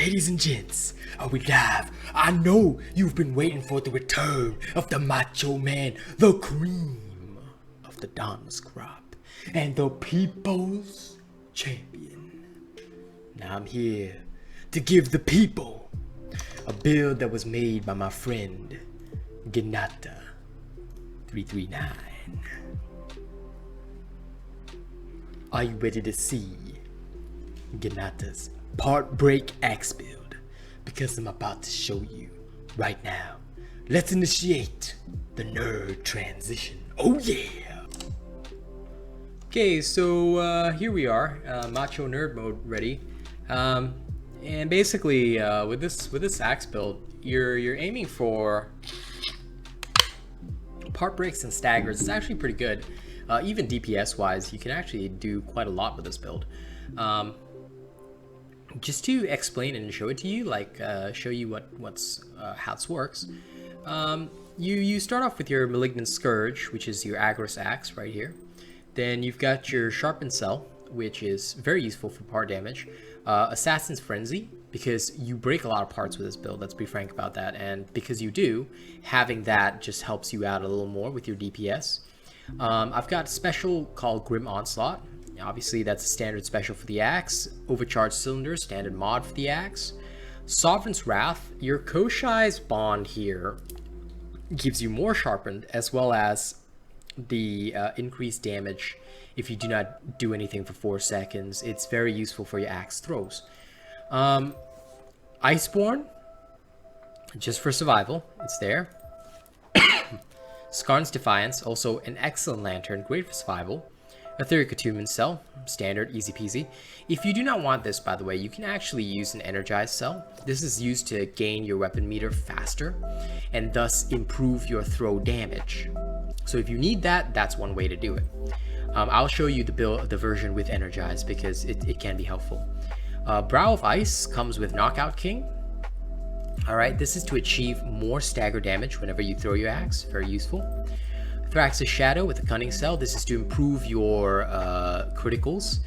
Ladies and gents, we live. I know you've been waiting for the return of the Macho Man, the cream of the Dauntless crop, and the people's champion. Now I'm here to give the people a build that was made by my friend Genata 339. Are you ready to see Genata's part break axe build? Because I'm about to show you right now. Let's initiate the nerd transition. Oh yeah! Okay, so here we are, macho nerd mode ready, and basically with this axe build, you're aiming for part breaks and staggers. It's actually pretty good. Even DPS wise, you can actually do quite a lot with this build. Just to explain and show it to you, like show you how this works. You start off with your Malignant Scourge, which is your Agorist Axe right here. Then you've got your Sharpened Cell, which is very useful for part damage. Assassin's Frenzy, because you break a lot of parts with this build, let's be frank about that. And because you do, having that just helps you out a little more with your DPS. I've got a special called Grim Onslaught. Obviously, that's a standard special for the axe. Overcharged Cylinder, standard mod for the axe. Sovereign's Wrath, your Koshai's Bond here gives you more sharpened, as well as the increased damage if you do not do anything for 4 seconds. It's very useful for your axe throws. Iceborne, just for survival, it's there. Skarn's Defiance, also an excellent lantern, great for survival. Etheric Attunement Cell, standard, easy peasy. If you do not want this, by the way, you can actually use an Energized Cell. This is used to gain your weapon meter faster, and thus improve your throw damage. So if you need that, that's one way to do it. I'll show you the version with Energized, because it can be helpful. Brow of Ice comes with Knockout King. Alright, this is to achieve more stagger damage whenever you throw your axe, very useful. Thrax's Shadow with the Cunning Cell, this is to improve your criticals.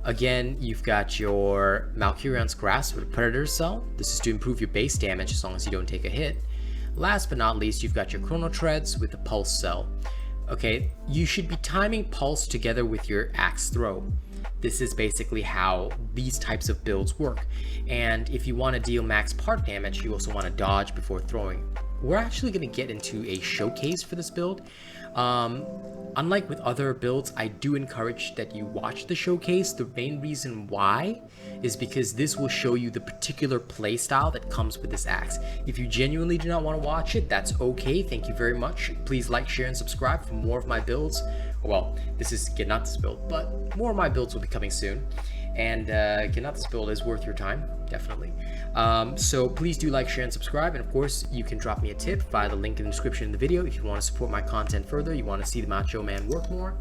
Again, you've got your Malkurion's Grasp with a Predator Cell, this is to improve your base damage as long as you don't take a hit. Last but not least, you've got your Chrono Treads with the Pulse Cell. Okay, you should be timing Pulse together with your axe throw. This is basically how these types of builds work. And if you want to deal max part damage, you also want to dodge before throwing. We're actually going to get into a showcase for this build. Unlike with other builds, I do encourage that you watch the showcase. The main reason why is because this will show you the particular playstyle that comes with this axe. If you genuinely do not want to watch it, that's okay. Thank you very much. Please like, share, and subscribe for more of my builds. Well, this is Genata's build, but more of my builds will be coming soon. And Genata's build is worth your time, definitely. So please do like, share, and subscribe. And of course, you can drop me a tip via the link in the description in the video if you want to support my content further, you want to see the Macho Man work more.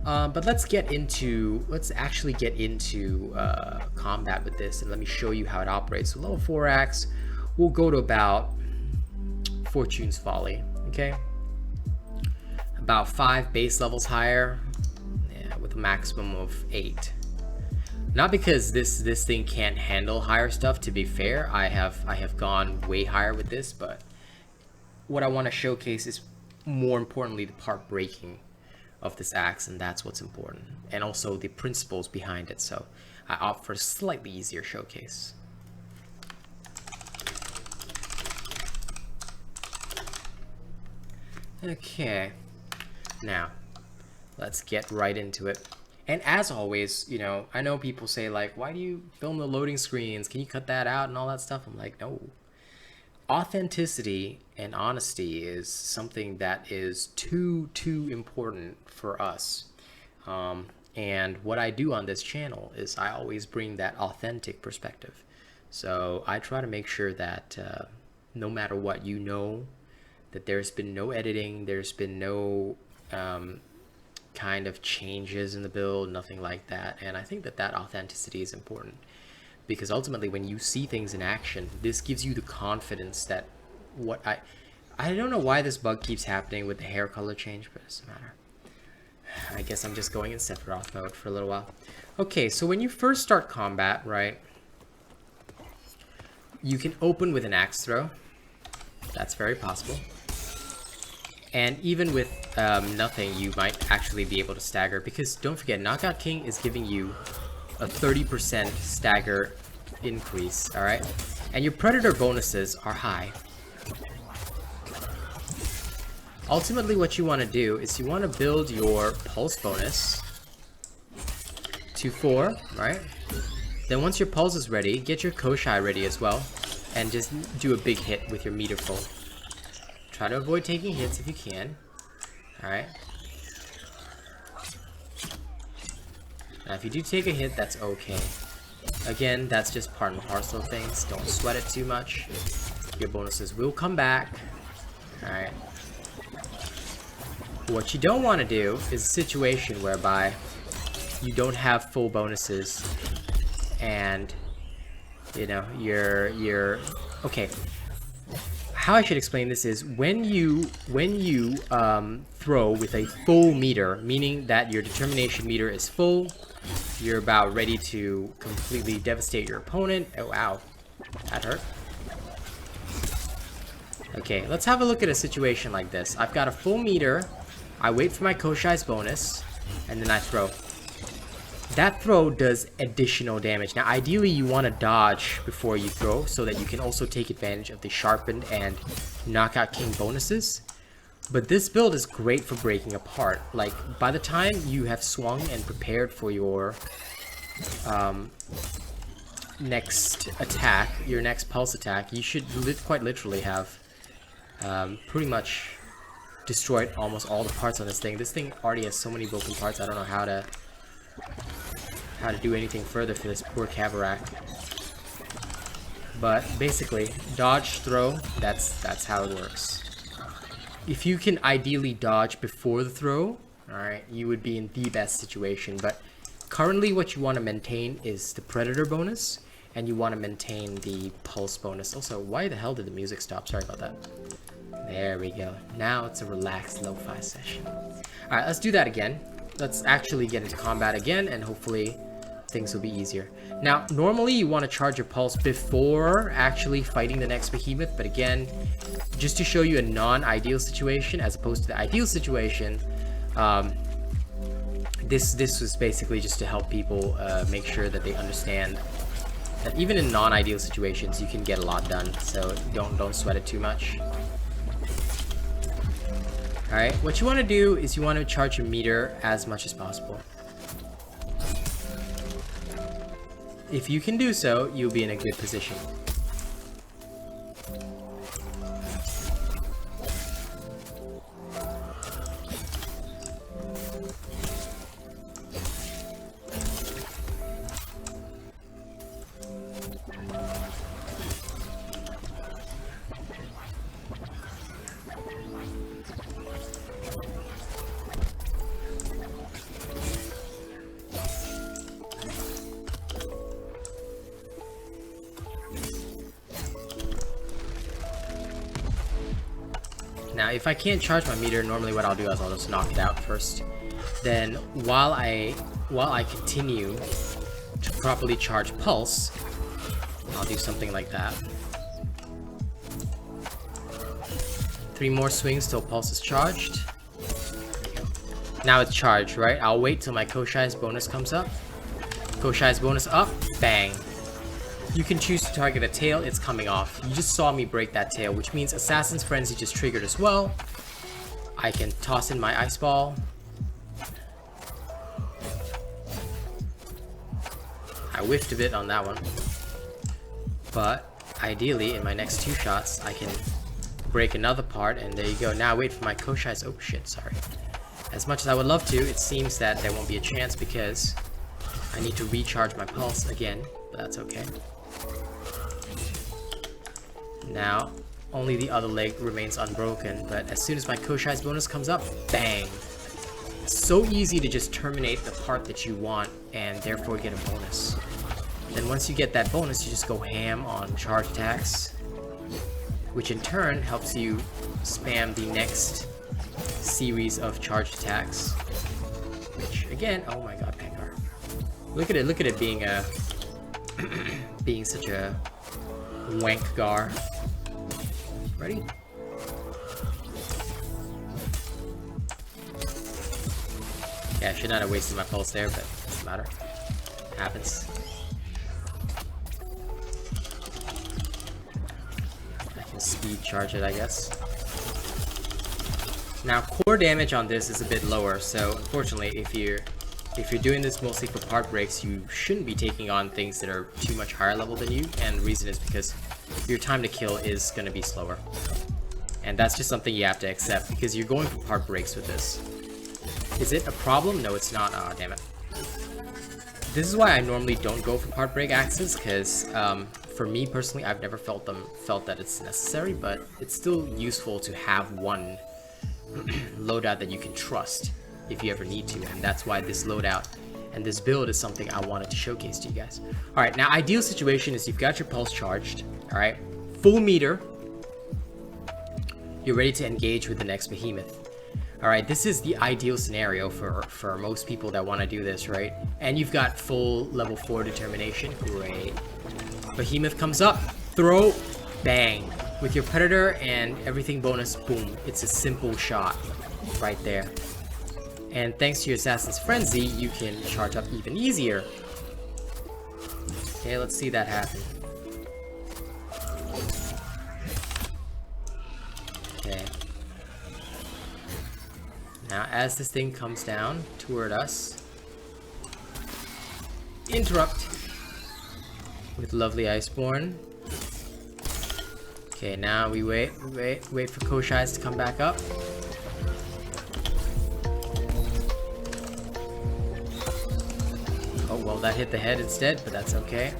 But let's actually get into combat with this, and let me show you how it operates. So level 4 axe, we'll go to about Fortune's Folly, okay? About 5 base levels higher, yeah, with a maximum of 8. Not because this thing can't handle higher stuff, to be fair. I have gone way higher with this, but what I want to showcase is more importantly the part breaking of this axe, and that's what's important, and also the principles behind it. So I opt for a slightly easier showcase. Okay, now let's get right into it. And as always, you know, I know people say like, why do you film the loading screens? Can you cut that out and all that stuff? I'm like, no. Authenticity and honesty is something that is too important for us. And what I do on this channel is I always bring that authentic perspective. So I try to make sure that no matter what, you know, that there's been no editing, there's been no kind of changes in the build, nothing like that. And I think that authenticity is important, because ultimately when you see things in action, this gives you the confidence that I don't know why this bug keeps happening with the hair color change, but it doesn't matter. I guess I'm just going in Sephiroth mode for a little while. Okay, so when you first start combat, right, You can open with an axe throw. That's very possible. And even with nothing, you might actually be able to stagger, because don't forget, Knockout King is giving you a 30% stagger increase, alright? And your Predator bonuses are high. Ultimately, what you want to do is you want to build your Pulse bonus to 4, right? Then once your Pulse is ready, get your Koshai ready as well, and just do a big hit with your meter full. Try to avoid taking hits if you can. Alright. Now if you do take a hit, that's okay. Again, that's just part and parcel of things. Don't sweat it too much. Your bonuses will come back. Alright. What you don't want to do is a situation whereby you don't have full bonuses and, you know, you're okay. How I should explain this is when you throw with a full meter, meaning that your determination meter is full, you're about ready to completely devastate your opponent. Oh wow, that hurt. Okay, let's have a look at a situation like this. I've got a full meter, I wait for my Koshai's bonus, and then I throw. That throw does additional damage. Now, ideally, you want to dodge before you throw so that you can also take advantage of the Sharpened and Knockout King bonuses. But this build is great for breaking apart. Like, by the time you have swung and prepared for your next attack, your next pulse attack, you should quite literally have pretty much destroyed almost all the parts on this thing. This thing already has so many broken parts, I don't know how to do anything further for this poor Kavarak. But basically, dodge, throw, that's how it works. If you can ideally dodge before the throw, alright, you would be in the best situation. But currently what you want to maintain is the Predator bonus, and you want to maintain the Pulse bonus. Also, why the hell did the music stop? Sorry about that. There we go. Now it's a relaxed lo-fi session. Alright, let's do that again. Let's actually get into combat again, and hopefully things will be easier. Now, normally you want to charge your Pulse before actually fighting the next behemoth, but again, just to show you a non-ideal situation as opposed to the ideal situation, this was basically just to help people make sure that they understand that even in non-ideal situations you can get a lot done, so don't sweat it too much. Alright, what you want to do is you want to charge your meter as much as possible. If you can do so, you'll be in a good position. Now, if I can't charge my meter, normally what I'll do is I'll just knock it out first. Then, while I continue to properly charge Pulse, I'll do something like that. 3 more swings till Pulse is charged. Now it's charged, right? I'll wait till my Koshai's bonus comes up. Koshai's bonus up, bang. You can choose to target a tail, it's coming off. You just saw me break that tail, which means Assassin's Frenzy just triggered as well. I can toss in my Ice Ball. I whiffed a bit on that one. But ideally, in my next 2 shots, I can break another part, and there you go. Now I wait for my Koshai's. Oh shit, sorry. As much as I would love to, it seems that there won't be a chance because I need to recharge my Pulse again, but that's okay. Now, only the other leg remains unbroken, but as soon as my Koshai's bonus comes up, bang! It's so easy to just terminate the part that you want and therefore get a bonus. Then once you get that bonus, you just go ham on charge attacks, which in turn helps you spam the next series of charge attacks. Which again, oh my god, Pangar. Look at it being a being such a Wankgar. Ready? Yeah, I should not have wasted my pulse there, but it doesn't matter. Happens. I can speed charge it, I guess. Now, core damage on this is a bit lower, so unfortunately, if you're doing this mostly for part breaks, you shouldn't be taking on things that are too much higher level than you, and the reason is because your time to kill is going to be slower. And that's just something you have to accept, because you're going for part breaks with this. Is it a problem? No, it's not. Oh, damn it. This is why I normally don't go for part break axes, because for me personally, I've never felt that it's necessary, but it's still useful to have one loadout that you can trust if you ever need to, and that's why this loadout and this build is something I wanted to showcase to you guys. All right, now ideal situation is you've got your pulse charged, all right, full meter, you're ready to engage with the next behemoth. All right, this is the ideal scenario for most people that want to do this, right? And you've got full level 4 determination. Great. Behemoth comes up, throw, bang. With your predator and everything bonus, boom. It's a simple shot right there. And thanks to your Assassin's Frenzy, you can charge up even easier. Okay, let's see that happen. Okay. Now, as this thing comes down toward us, interrupt with lovely Iceborne. Okay, now we wait for Koshai's to come back up. Oh, well, that hit the head instead, but that's okay.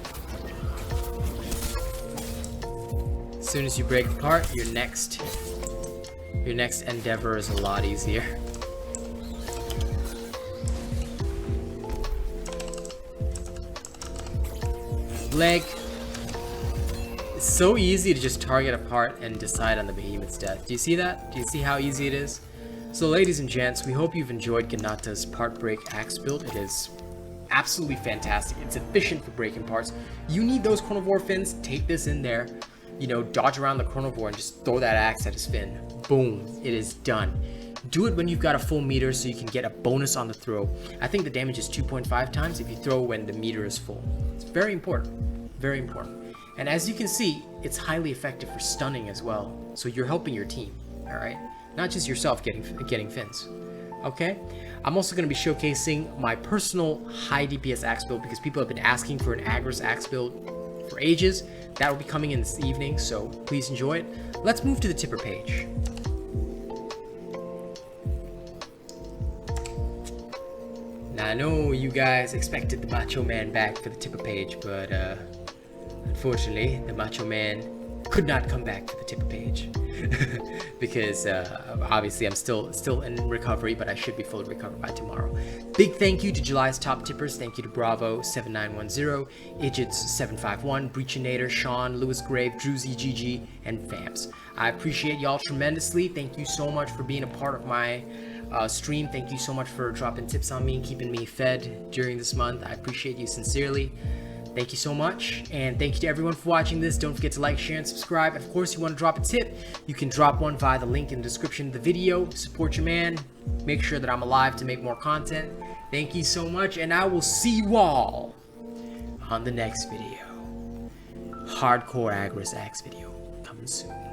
As soon as you break apart, your next endeavor is a lot easier. Leg. It's so easy to just target a part and decide on the behemoth's death. Do you see that? Do you see how easy it is? So ladies and gents, we hope you've enjoyed Genata's part break axe build. It is absolutely fantastic. It's efficient for breaking parts. You need those chronivore fins, take this in there, you know, dodge around the chronivore and just throw that axe at his fin. Boom, it is done. Do it when you've got a full meter so you can get a bonus on the throw. I think the damage is 2.5 times if you throw when the meter is full. It's very important, very important. And as you can see, it's highly effective for stunning as well. So you're helping your team, all right? Not just yourself getting fins, okay? I'm also gonna be showcasing my personal high DPS axe build because people have been asking for an Agris axe build for ages. That will be coming in this evening, so please enjoy it. Let's move to the tipper page. Now I know you guys expected the Macho Man back for the tipper page, but unfortunately, the Macho Man could not come back for the tipper page because obviously I'm still in recovery, but I should be fully recovered by tomorrow. Big thank you to July's top tippers. Thank you to Bravo 7910, Idjits 751, Breachinator, Sean, Lewis Grave, Druzy GG, and Vamps. I appreciate y'all tremendously. Thank you so much for being a part of my stream. Thank you so much for dropping tips on me and keeping me fed during this month. I appreciate you sincerely. Thank you so much, and thank you to everyone for watching this. Don't forget to like, share, and subscribe. Of course, you want to drop a tip, you can drop one via the link in the description of the video. Support your man. Make sure that I'm alive to make more content. Thank you so much, and I will see you all on the next video. Hardcore Agris Axe video coming soon.